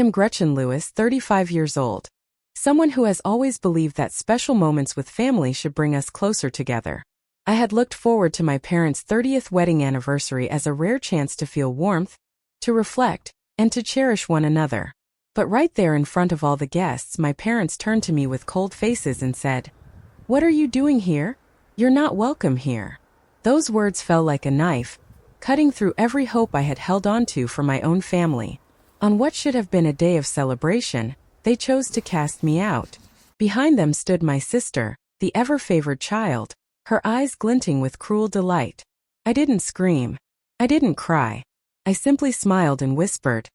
am Gretchen Lewis, 35 years old. Someone who has always believed that special moments with family should bring us closer together. I had looked forward to my parents' 30th wedding anniversary as a rare chance to feel warmth, to reflect, and to cherish one another. But right there in front of all the guests, my parents turned to me with cold faces and said, "What are you doing here? You're not welcome here." Those words fell like a knife, cutting through every hope I had held on to for my own family. On what should have been a day of celebration, they chose to cast me out. Behind them stood my sister, the ever-favored child, her eyes glinting with cruel delight. I didn't scream. I didn't cry. I simply smiled and whispered,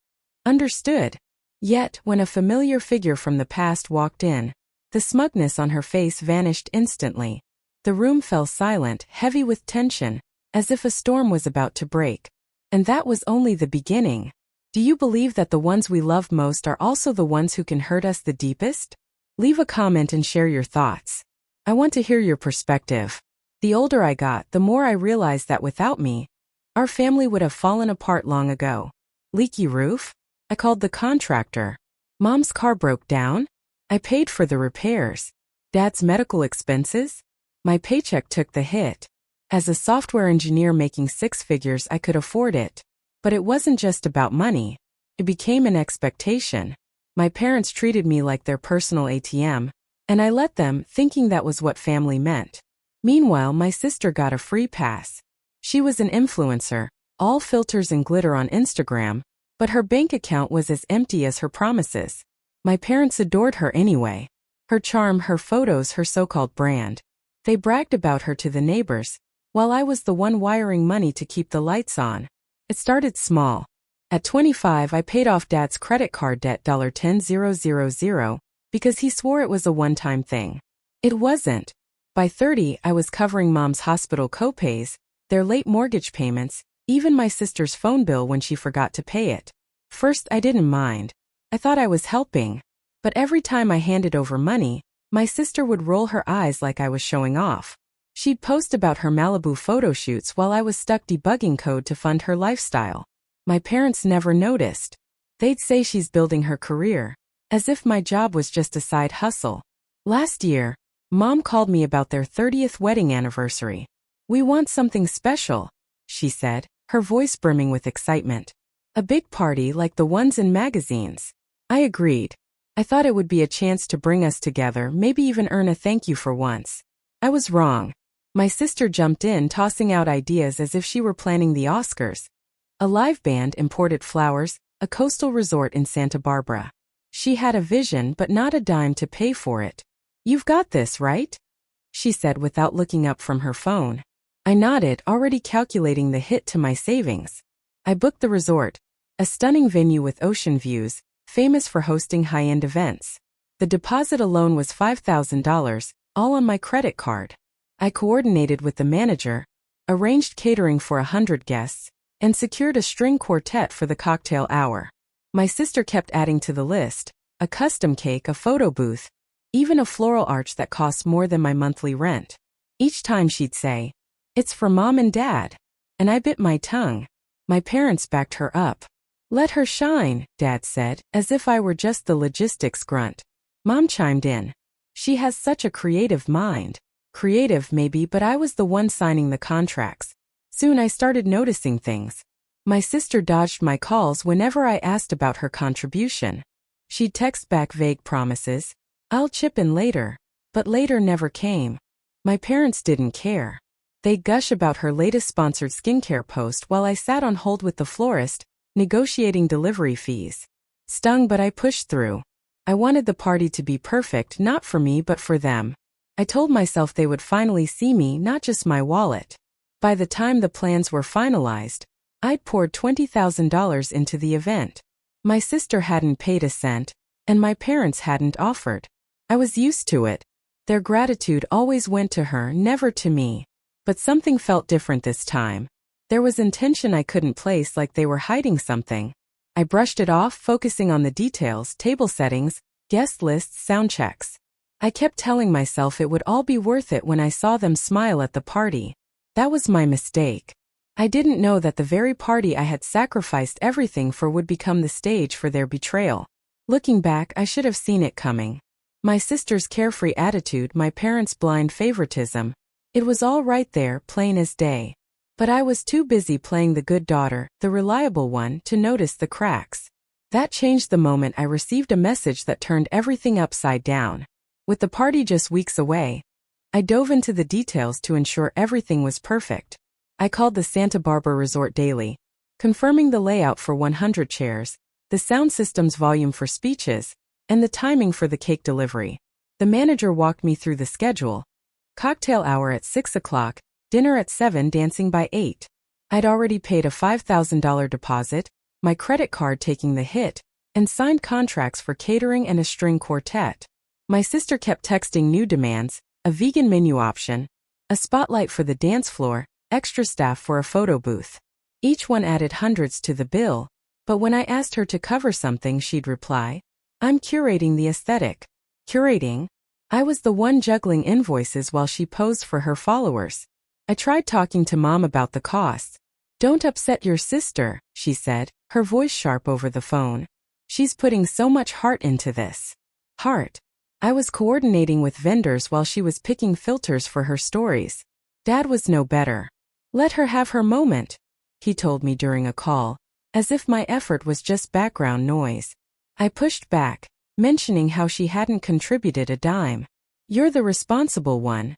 "Understood." Yet, when a familiar figure from the past walked in, the smugness on her face vanished instantly. The room fell silent, heavy with tension, as if a storm was about to break. And that was only the beginning. Do you believe that the ones we love most are also the ones who can hurt us the deepest? Leave a comment and share your thoughts. I want to hear your perspective. The older I got, the more I realized that without me, our family would have fallen apart long ago. Leaky roof? I called the contractor. Mom's car broke down? I paid for the repairs. Dad's medical expenses? My paycheck took the hit. As a software engineer making six figures, I could afford it. But it wasn't just about money. It became an expectation. My parents treated me like their personal ATM, and I let them, thinking that was what family meant. Meanwhile, my sister got a free pass. She was an influencer, all filters and glitter on Instagram, but her bank account was as empty as her promises. My parents adored her anyway. Her charm, her photos, her so-called brand. They bragged about her to the neighbors, while I was the one wiring money to keep the lights on. It started small. At 25, I paid off Dad's credit card debt $10,000 because he swore it was a one-time thing. It wasn't. By 30, I was covering Mom's hospital copays, their late mortgage payments, even my sister's phone bill when she forgot to pay it. First, I didn't mind. I thought I was helping. But every time I handed over money, my sister would roll her eyes like I was showing off. She'd post about her Malibu photo shoots while I was stuck debugging code to fund her lifestyle. My parents never noticed. They'd say she's building her career, as if my job was just a side hustle. Last year, Mom called me about their 30th wedding anniversary. "We want something special," she said, her voice brimming with excitement. "A big party like the ones in magazines." I agreed. I thought it would be a chance to bring us together, maybe even earn a thank you for once. I was wrong. My sister jumped in, tossing out ideas as if she were planning the Oscars. A live band, imported flowers, a coastal resort in Santa Barbara. She had a vision but not a dime to pay for it. "You've got this, right?" she said without looking up from her phone. I nodded, already calculating the hit to my savings. I booked the resort, a stunning venue with ocean views, famous for hosting high-end events. The deposit alone was $5,000, all on my credit card. I coordinated with the manager, arranged catering for 100 guests, and secured a string quartet for the cocktail hour. My sister kept adding to the list, a custom cake, a photo booth, even a floral arch that cost more than my monthly rent. Each time she'd say, "It's for Mom and Dad," and I bit my tongue. My parents backed her up. "Let her shine," Dad said, as if I were just the logistics grunt. Mom chimed in. "She has such a creative mind." Creative maybe, but I was the one signing the contracts. Soon I started noticing things. My sister dodged my calls whenever I asked about her contribution. She'd text back vague promises, "I'll chip in later," but later never came. My parents didn't care. They'd gush about her latest sponsored skincare post while I sat on hold with the florist, negotiating delivery fees. Stung, but I pushed through. I wanted the party to be perfect, not for me but for them. I told myself they would finally see me, not just my wallet. By the time the plans were finalized, I'd poured $20,000 into the event. My sister hadn't paid a cent, and my parents hadn't offered. I was used to it. Their gratitude always went to her, never to me. But something felt different this time. There was intention I couldn't place, like they were hiding something. I brushed it off, focusing on the details, table settings, guest lists, sound checks. I kept telling myself it would all be worth it when I saw them smile at the party. That was my mistake. I didn't know that the very party I had sacrificed everything for would become the stage for their betrayal. Looking back, I should have seen it coming. My sister's carefree attitude, my parents' blind favoritism. It was all right there, plain as day. But I was too busy playing the good daughter, the reliable one, to notice the cracks. That changed the moment I received a message that turned everything upside down. With the party just weeks away, I dove into the details to ensure everything was perfect. I called the Santa Barbara Resort daily, confirming the layout for 100 chairs, the sound system's volume for speeches, and the timing for the cake delivery. The manager walked me through the schedule. Cocktail hour at 6 o'clock, dinner at 7, dancing by 8. I'd already paid a $5,000 deposit, my credit card taking the hit, and signed contracts for catering and a string quartet. My sister kept texting new demands, a vegan menu option, a spotlight for the dance floor, extra staff for a photo booth. Each one added hundreds to the bill, but when I asked her to cover something, she'd reply, "I'm curating the aesthetic." Curating? I was the one juggling invoices while she posed for her followers. I tried talking to Mom about the costs. "Don't upset your sister," she said, her voice sharp over the phone. "She's putting so much heart into this." Heart. I was coordinating with vendors while she was picking filters for her stories. Dad was no better. "Let her have her moment," he told me during a call, as if my effort was just background noise. I pushed back, mentioning how she hadn't contributed a dime. "You're the responsible one,"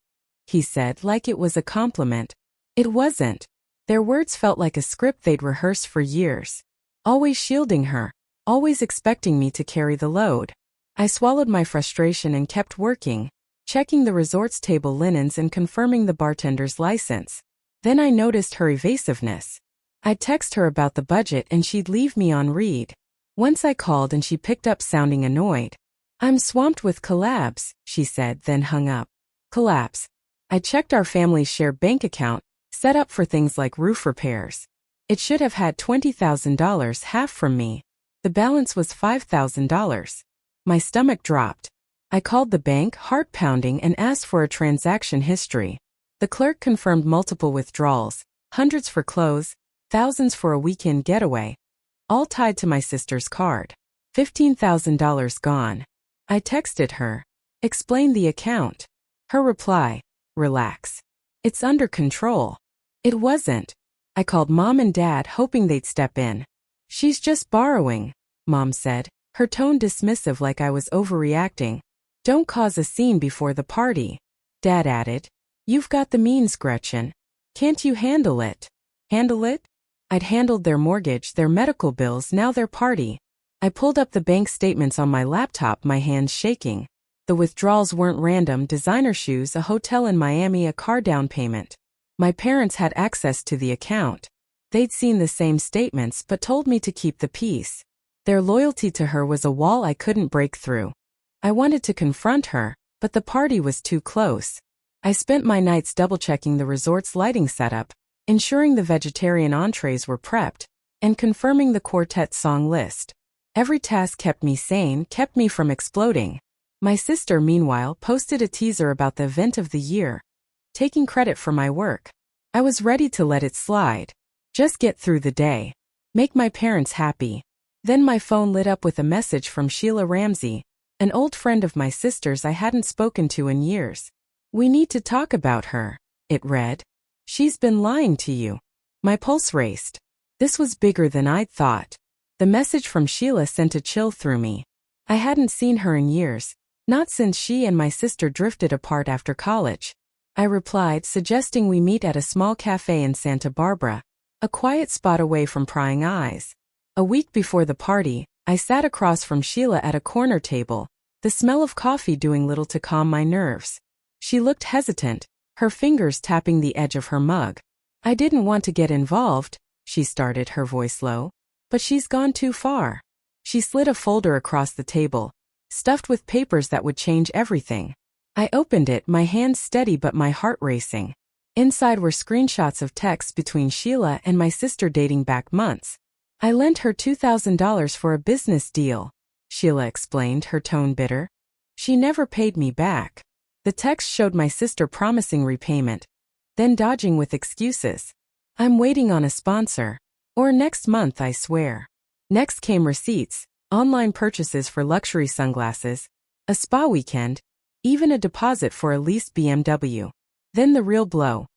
he said, like it was a compliment. It wasn't. Their words felt like a script they'd rehearsed for years. Always shielding her, always expecting me to carry the load. I swallowed my frustration and kept working, checking the resort's table linens and confirming the bartender's license. Then I noticed her evasiveness. I'd text her about the budget and she'd leave me on read. Once I called and she picked up sounding annoyed. "I'm swamped with collabs," she said, then hung up. Collabs. I checked our family's shared bank account, set up for things like roof repairs. It should have had $20,000, half from me. The balance was $5,000. My stomach dropped. I called the bank, heart pounding, and asked for a transaction history. The clerk confirmed multiple withdrawals, hundreds for clothes, thousands for a weekend getaway, all tied to my sister's card. $15,000 gone. I texted her, explained the account. Her reply, "Relax. It's under control." It wasn't. I called Mom and Dad hoping they'd step in. "She's just borrowing," Mom said, her tone dismissive like I was overreacting. "Don't cause a scene before the party." Dad added, "You've got the means, Gretchen. Can't you handle it?" Handle it? I'd handled their mortgage, their medical bills, now their party. I pulled up the bank statements on my laptop, my hands shaking. The withdrawals weren't random: designer shoes, a hotel in Miami, a car down payment. My parents had access to the account. They'd seen the same statements but told me to keep the peace. Their loyalty to her was a wall I couldn't break through. I wanted to confront her, but the party was too close. I spent my nights double-checking the resort's lighting setup, ensuring the vegetarian entrees were prepped, and confirming the quartet's song list. Every task kept me sane, kept me from exploding. My sister, meanwhile, posted a teaser about the event of the year, taking credit for my work. I was ready to let it slide. Just get through the day. Make my parents happy. Then my phone lit up with a message from Sheila Ramsey, an old friend of my sister's I hadn't spoken to in years. "We need to talk about her," it read. "She's been lying to you." My pulse raced. This was bigger than I'd thought. The message from Sheila sent a chill through me. I hadn't seen her in years, not since she and my sister drifted apart after college. I replied, suggesting we meet at a small cafe in Santa Barbara, a quiet spot away from prying eyes. A week before the party, I sat across from Sheila at a corner table, the smell of coffee doing little to calm my nerves. She looked hesitant, her fingers tapping the edge of her mug. "I didn't want to get involved," she started, her voice low, "but she's gone too far." She slid a folder across the table, stuffed with papers that would change everything. I opened it, my hands steady but my heart racing. Inside were screenshots of texts between Sheila and my sister dating back months. "I lent her $2,000 for a business deal," Sheila explained, her tone bitter. "She never paid me back." The text showed my sister promising repayment, then dodging with excuses. "I'm waiting on a sponsor. Or next month, I swear." Next came receipts, online purchases for luxury sunglasses, a spa weekend, even a deposit for a leased BMW. Then the real blow.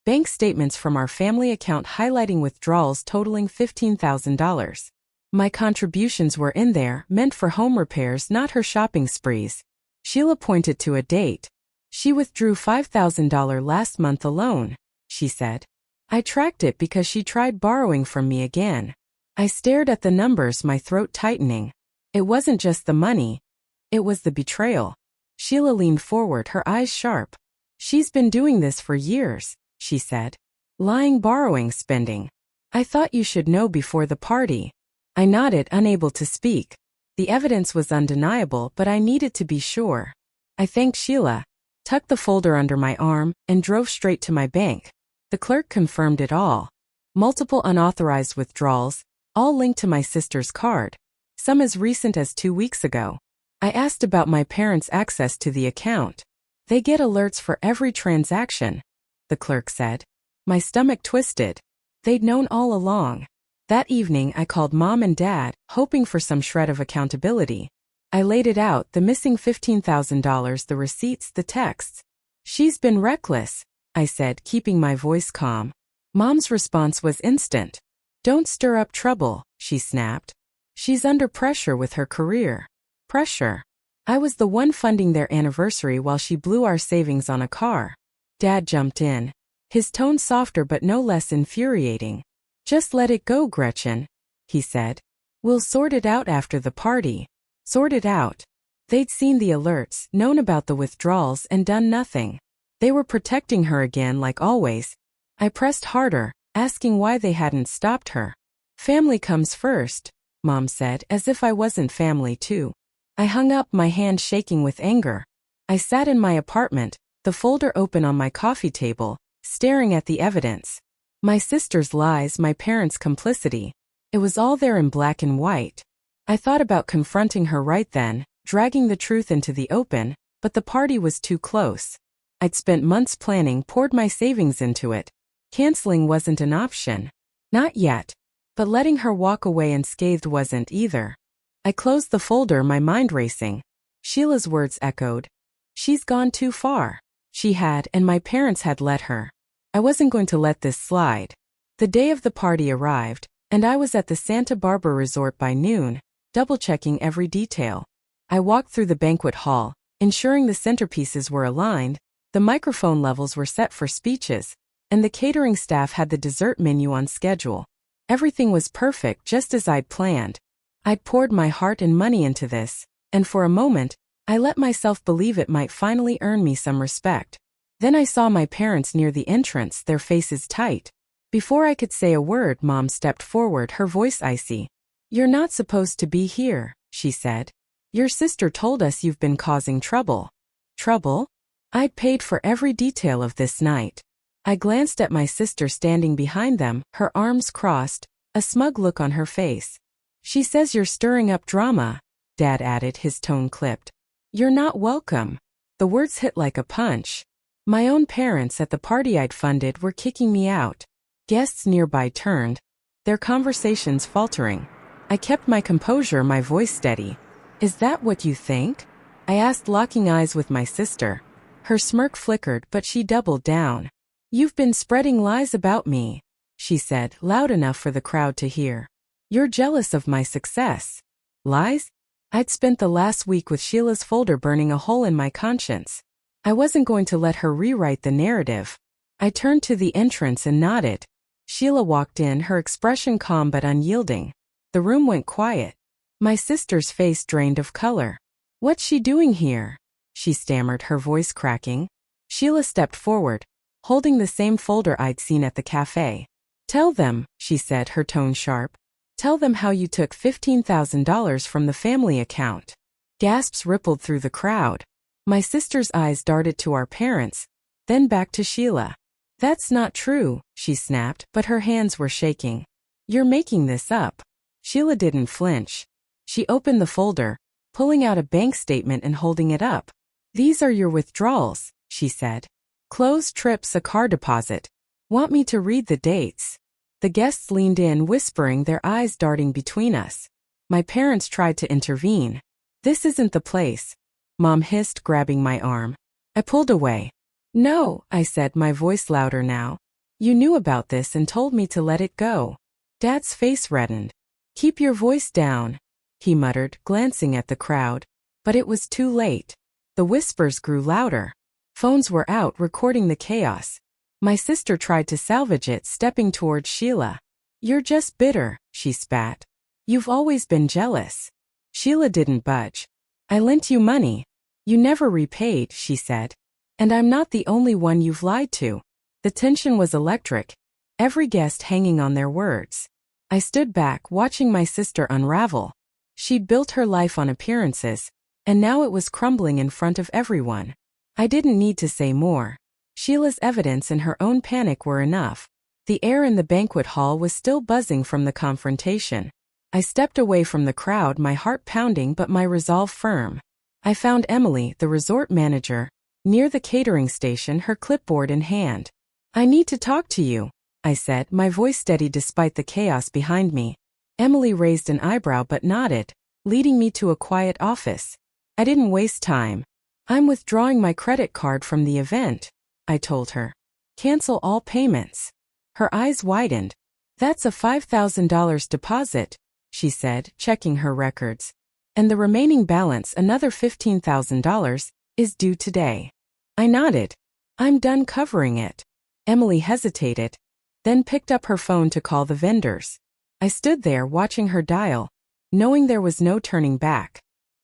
Bank statements from our family account highlighting withdrawals totaling $15,000. My contributions were in there, meant for home repairs, not her shopping sprees. Sheila pointed to a date. She withdrew $5,000 last month alone, she said. I tracked it because she tried borrowing from me again. I stared at the numbers, my throat tightening. It wasn't just the money. It was the betrayal. Sheila leaned forward, her eyes sharp. She's been doing this for years, she said. Lying, borrowing, spending. I thought you should know before the party. I nodded, unable to speak. The evidence was undeniable, but I needed to be sure. I thanked Sheila, tucked the folder under my arm, and drove straight to my bank. The clerk confirmed it all. Multiple unauthorized withdrawals, all linked to my sister's card. Some as recent as 2 weeks ago. I asked about my parents' access to the account. They get alerts for every transaction, the clerk said. My stomach twisted. They'd known all along. That evening I called Mom and Dad, hoping for some shred of accountability. I laid it out, the missing $15,000, the receipts, the texts. She's been reckless, I said, keeping my voice calm. Mom's response was instant. Don't stir up trouble, she snapped. She's under pressure with her career. Pressure. I was the one funding their anniversary while she blew our savings on a car. Dad jumped in. His tone softer but no less infuriating. Just let it go, Gretchen, he said. We'll sort it out after the party. Sort it out. They'd seen the alerts, known about the withdrawals, and done nothing. They were protecting her again, like always. I pressed harder, asking why they hadn't stopped her. Family comes first, Mom said, as if I wasn't family too. I hung up, my hand shaking with anger. I sat in my apartment, the folder open on my coffee table, staring at the evidence. My sister's lies, my parents' complicity. It was all there in black and white. I thought about confronting her right then, dragging the truth into the open, but the party was too close. I'd spent months planning, poured my savings into it. Canceling wasn't an option. Not yet. But letting her walk away unscathed wasn't either. I closed the folder, my mind racing. Sheila's words echoed. She's gone too far. She had, and my parents had let her. I wasn't going to let this slide. The day of the party arrived, and I was at the Santa Barbara resort by noon, double-checking every detail. I walked through the banquet hall, ensuring the centerpieces were aligned, the microphone levels were set for speeches, and the catering staff had the dessert menu on schedule. Everything was perfect, just as I'd planned. I'd poured my heart and money into this, and for a moment, I let myself believe it might finally earn me some respect. Then I saw my parents near the entrance, their faces tight. Before I could say a word, Mom stepped forward, her voice icy. You're not supposed to be here, she said. Your sister told us you've been causing trouble. Trouble? I'd paid for every detail of this night. I glanced at my sister standing behind them, her arms crossed, a smug look on her face. She says you're stirring up drama, Dad added, his tone clipped. You're not welcome. The words hit like a punch. My own parents at the party I'd funded were kicking me out. Guests nearby turned, their conversations faltering. I kept my composure, my voice steady. Is that what you think? I asked, locking eyes with my sister. Her smirk flickered, but she doubled down. You've been spreading lies about me, she said, loud enough for the crowd to hear. You're jealous of my success. Lies? I'd spent the last week with Sheila's folder burning a hole in my conscience. I wasn't going to let her rewrite the narrative. I turned to the entrance and nodded. Sheila walked in, her expression calm but unyielding. The room went quiet. My sister's face drained of color. What's she doing here? She stammered, her voice cracking. Sheila stepped forward, holding the same folder I'd seen at the cafe. Tell them, she said, her tone sharp. Tell them how you took $15,000 from the family account. Gasps rippled through the crowd. My sister's eyes darted to our parents, then back to Sheila. That's not true, she snapped, but her hands were shaking. You're making this up. Sheila didn't flinch. She opened the folder, pulling out a bank statement and holding it up. These are your withdrawals, she said. Closed trips, a car deposit. Want me to read the dates? The guests leaned in, whispering, their eyes darting between us. My parents tried to intervene. "This isn't the place," Mom hissed, grabbing my arm. I pulled away. "No," I said, my voice louder now. "You knew about this and told me to let it go." Dad's face reddened. "Keep your voice down," he muttered, glancing at the crowd. But it was too late. The whispers grew louder. Phones were out, recording the chaos. My sister tried to salvage it, stepping towards Sheila. "You're just bitter," she spat. "You've always been jealous." Sheila didn't budge. "I lent you money. You never repaid," she said. "And I'm not the only one you've lied to." The tension was electric, every guest hanging on their words. I stood back, watching my sister unravel. She'd built her life on appearances, and now it was crumbling in front of everyone. I didn't need to say more. Sheila's evidence and her own panic were enough. The air in the banquet hall was still buzzing from the confrontation. I stepped away from the crowd, my heart pounding but my resolve firm. I found Emily, the resort manager, near the catering station, her clipboard in hand. "I need to talk to you," I said, my voice steady despite the chaos behind me. Emily raised an eyebrow but nodded, leading me to a quiet office. I didn't waste time. "I'm withdrawing my credit card from the event," I told her. "Cancel all payments." Her eyes widened. "That's a $5,000 deposit," she said, checking her records. "And the remaining balance, another $15,000, is due today." I nodded. "I'm done covering it." Emily hesitated, then picked up her phone to call the vendors. I stood there watching her dial, knowing there was no turning back.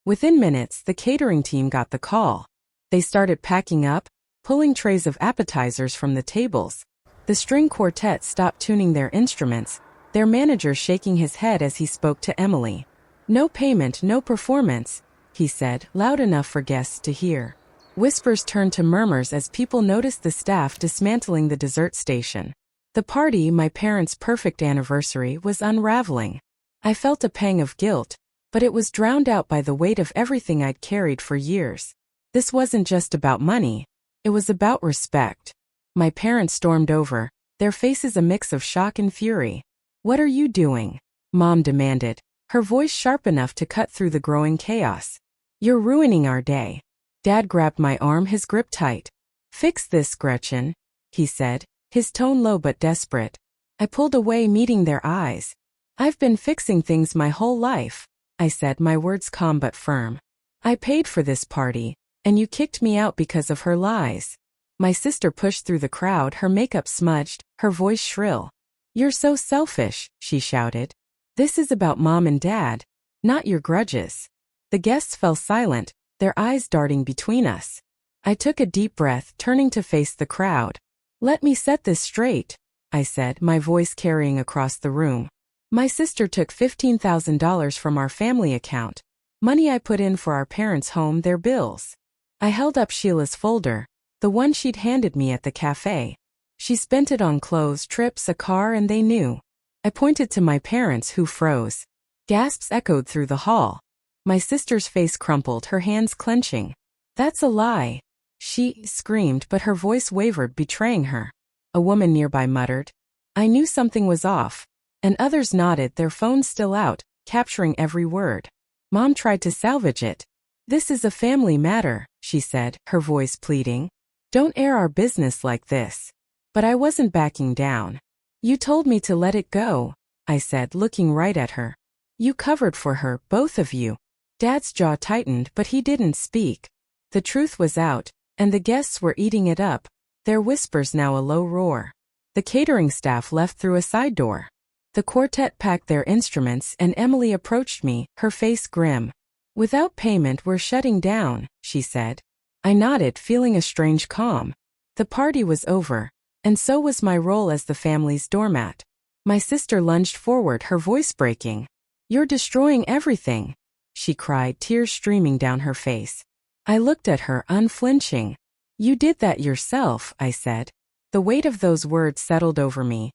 Within minutes, the catering team got the call. They started packing up, pulling trays of appetizers from the tables. The string quartet stopped tuning their instruments, their manager shaking his head as he spoke to Emily. "No payment, no performance," he said, loud enough for guests to hear. Whispers turned to murmurs as people noticed the staff dismantling the dessert station. The party, my parents' perfect anniversary, was unraveling. I felt a pang of guilt, but it was drowned out by the weight of everything I'd carried for years. This wasn't just about money. It was about respect. My parents stormed over, their faces a mix of shock and fury. "What are you doing?" Mom demanded, her voice sharp enough to cut through the growing chaos. "You're ruining our day." Dad grabbed my arm, his grip tight. "Fix this, Gretchen," he said, his tone low but desperate. I pulled away, meeting their eyes. "I've been fixing things my whole life," I said, my words calm but firm. "I paid for this party, and you kicked me out because of her lies." My sister pushed through the crowd, her makeup smudged, her voice shrill. "You're so selfish," she shouted. "This is about Mom and Dad, not your grudges." The guests fell silent, their eyes darting between us. I took a deep breath, turning to face the crowd. "Let me set this straight," I said, my voice carrying across the room. "My sister took $15,000 from our family account, money I put in for our parents' home, their bills." I held up Sheila's folder, the one she'd handed me at the cafe. "She spent it on clothes, trips, a car, and they knew." I pointed to my parents, who froze. Gasps echoed through the hall. My sister's face crumpled, her hands clenching. "That's a lie," she screamed, but her voice wavered, betraying her. A woman nearby muttered, "I knew something was off," and others nodded, their phones still out, capturing every word. Mom tried to salvage it. "This is a family matter," she said, her voice pleading. "Don't air our business like this." But I wasn't backing down. "You told me to let it go," I said, looking right at her. "You covered for her, both of you." Dad's jaw tightened, but he didn't speak. The truth was out, and the guests were eating it up, their whispers now a low roar. The catering staff left through a side door. The quartet packed their instruments, and Emily approached me, her face grim. "Without payment, we're shutting down," she said. I nodded, feeling a strange calm. The party was over, and so was my role as the family's doormat. My sister lunged forward, her voice breaking. "You're destroying everything," she cried, tears streaming down her face. I looked at her, unflinching. "You did that yourself," I said. The weight of those words settled over me,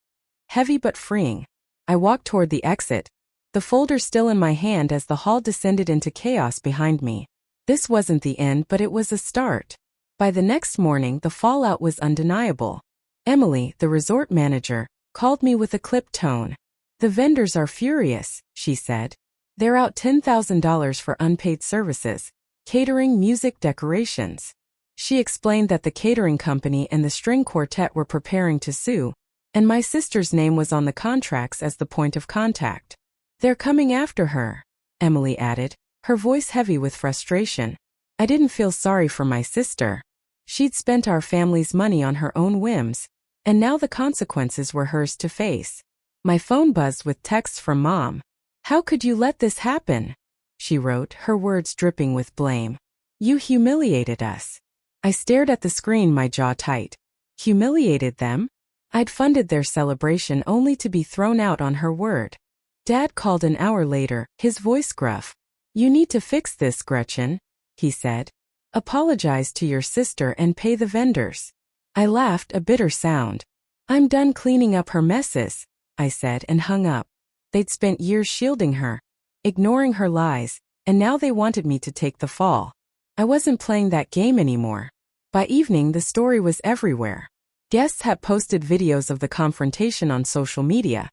heavy but freeing. I walked toward the exit, the folder still in my hand as the hall descended into chaos behind me. This wasn't the end, but it was a start. By the next morning, the fallout was undeniable. Emily, the resort manager, called me with a clipped tone. "The vendors are furious," she said. They're out $10,000 for unpaid services, catering, music, decorations. She explained that the catering company and the string quartet were preparing to sue, and my sister's name was on the contracts as the point of contact. They're coming after her, Emily added, her voice heavy with frustration. I didn't feel sorry for my sister. She'd spent our family's money on her own whims, and now the consequences were hers to face. My phone buzzed with texts from Mom. How could you let this happen? She wrote, her words dripping with blame. You humiliated us. I stared at the screen, my jaw tight. Humiliated them? I'd funded their celebration only to be thrown out on her word. Dad called an hour later, his voice gruff. You need to fix this, Gretchen, he said. Apologize to your sister and pay the vendors. I laughed, a bitter sound. I'm done cleaning up her messes, I said and hung up. They'd spent years shielding her, ignoring her lies, and now they wanted me to take the fall. I wasn't playing that game anymore. By evening, the story was everywhere. Guests had posted videos of the confrontation on social media,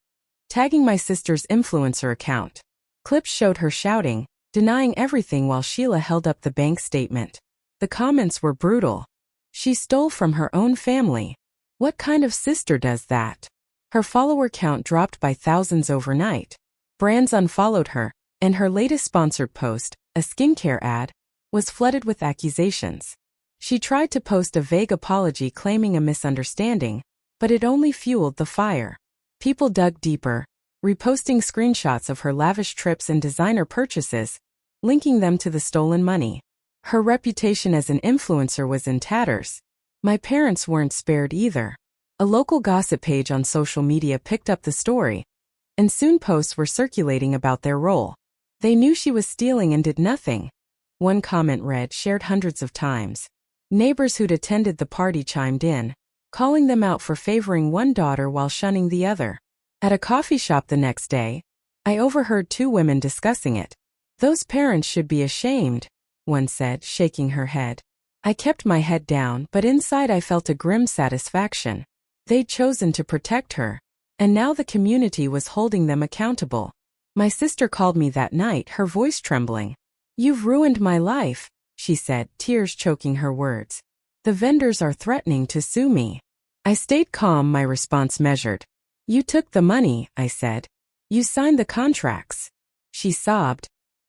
tagging my sister's influencer account. Clips showed her shouting, denying everything while Sheila held up the bank statement. The comments were brutal. She stole from her own family. What kind of sister does that? Her follower count dropped by thousands overnight. Brands unfollowed her, and her latest sponsored post, a skincare ad, was flooded with accusations. She tried to post a vague apology claiming a misunderstanding, but it only fueled the fire. People dug deeper, reposting screenshots of her lavish trips and designer purchases, linking them to the stolen money. Her reputation as an influencer was in tatters. My parents weren't spared either. A local gossip page on social media picked up the story, and soon posts were circulating about their role. They knew she was stealing and did nothing. One comment read, shared hundreds of times. Neighbors who'd attended the party chimed in, calling them out for favoring one daughter while shunning the other. At a coffee shop the next day, I overheard two women discussing it. Those parents should be ashamed, one said, shaking her head. I kept my head down, but inside I felt a grim satisfaction. They'd chosen to protect her, and now the community was holding them accountable. My sister called me that night, her voice trembling. You've ruined my life, she said, tears choking her words. The vendors are threatening to sue me. I stayed calm, my response measured. You took the money, I said. You signed the contracts. She sobbed,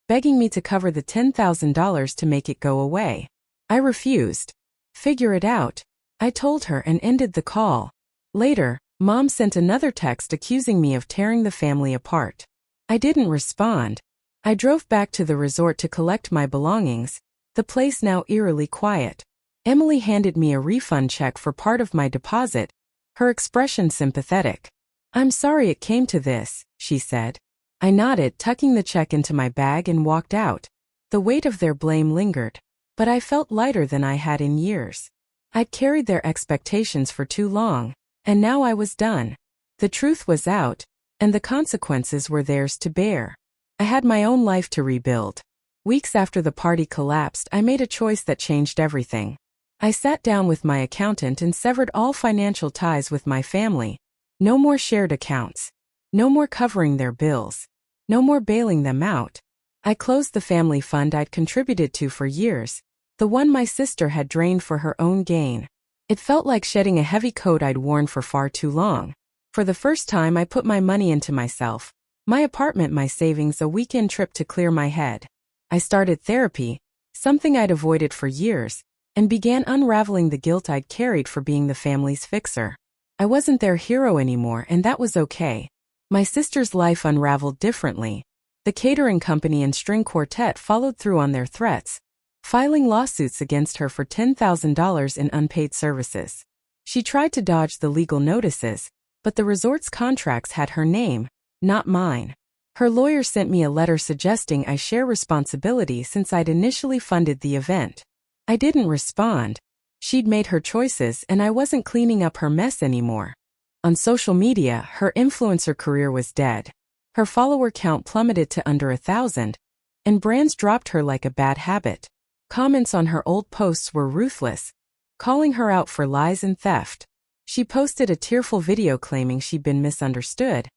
begging me to cover the $10,000 to make it go away. I refused. Figure it out, I told her and ended the call. Later, Mom sent another text accusing me of tearing the family apart. I didn't respond. I drove back to the resort to collect my belongings, the place now eerily quiet. Emily handed me a refund check for part of my deposit, her expression sympathetic. I'm sorry it came to this, she said. I nodded, tucking the check into my bag and walked out. The weight of their blame lingered, but I felt lighter than I had in years. I'd carried their expectations for too long, and now I was done. The truth was out, and the consequences were theirs to bear. I had my own life to rebuild. Weeks after the party collapsed, I made a choice that changed everything. I sat down with my accountant and severed all financial ties with my family. No more shared accounts. No more covering their bills. No more bailing them out. I closed the family fund I'd contributed to for years, the one my sister had drained for her own gain. It felt like shedding a heavy coat I'd worn for far too long. For the first time, I put my money into myself. My apartment, my savings, a weekend trip to clear my head. I started therapy, something I'd avoided for years, and began unraveling the guilt I'd carried for being the family's fixer. I wasn't their hero anymore, and that was okay. My sister's life unraveled differently. The catering company and string quartet followed through on their threats, filing lawsuits against her for $10,000 in unpaid services. She tried to dodge the legal notices, but the resort's contracts had her name, not mine. Her lawyer sent me a letter suggesting I share responsibility since I'd initially funded the event. I didn't respond. She'd made her choices and I wasn't cleaning up her mess anymore. On social media, her influencer career was dead. Her follower count plummeted to under 1,000, and brands dropped her like a bad habit. Comments on her old posts were ruthless, calling her out for lies and theft. She posted a tearful video claiming she'd been misunderstood,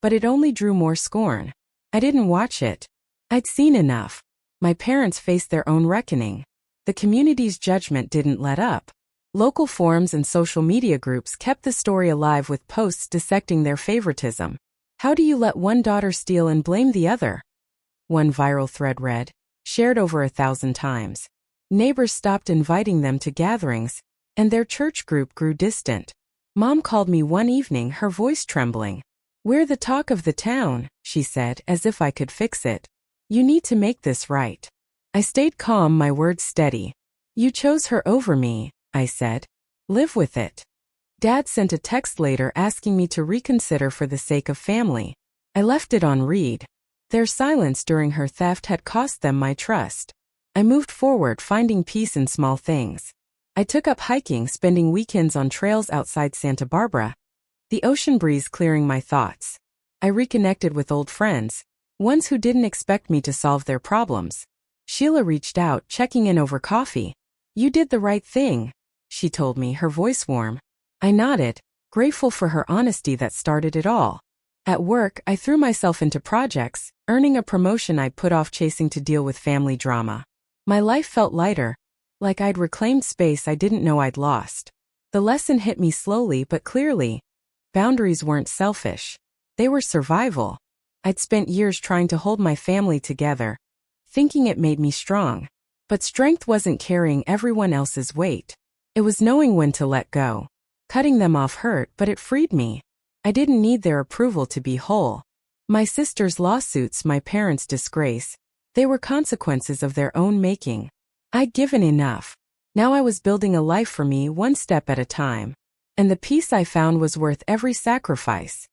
but it only drew more scorn. I didn't watch it. I'd seen enough. My parents faced their own reckoning. The community's judgment didn't let up. Local forums and social media groups kept the story alive with posts dissecting their favoritism. How do you let one daughter steal and blame the other? One viral thread read, shared over 1,000 times. Neighbors stopped inviting them to gatherings, and their church group grew distant. Mom called me one evening, her voice trembling. "We're the talk of the town," she said, as if I could fix it. "You need to make this right." I stayed calm, my words steady. "You chose her over me," I said. "Live with it." Dad sent a text later asking me to reconsider for the sake of family. I left it on read. Their silence during her theft had cost them my trust. I moved forward, finding peace in small things. I took up hiking, spending weekends on trails outside Santa Barbara, the ocean breeze clearing my thoughts. I reconnected with old friends, ones who didn't expect me to solve their problems. Sheila reached out, checking in over coffee. "You did the right thing," she told me, her voice warm. I nodded, grateful for her honesty that started it all. At work, I threw myself into projects, earning a promotion I'd put off chasing to deal with family drama. My life felt lighter, like I'd reclaimed space I didn't know I'd lost. The lesson hit me slowly but clearly. Boundaries weren't selfish. They were survival. I'd spent years trying to hold my family together, thinking it made me strong. But strength wasn't carrying everyone else's weight. It was knowing when to let go. Cutting them off hurt, but it freed me. I didn't need their approval to be whole. My sister's lawsuits, my parents' disgrace, they were consequences of their own making. I'd given enough. Now I was building a life for me, one step at a time. And the peace I found was worth every sacrifice.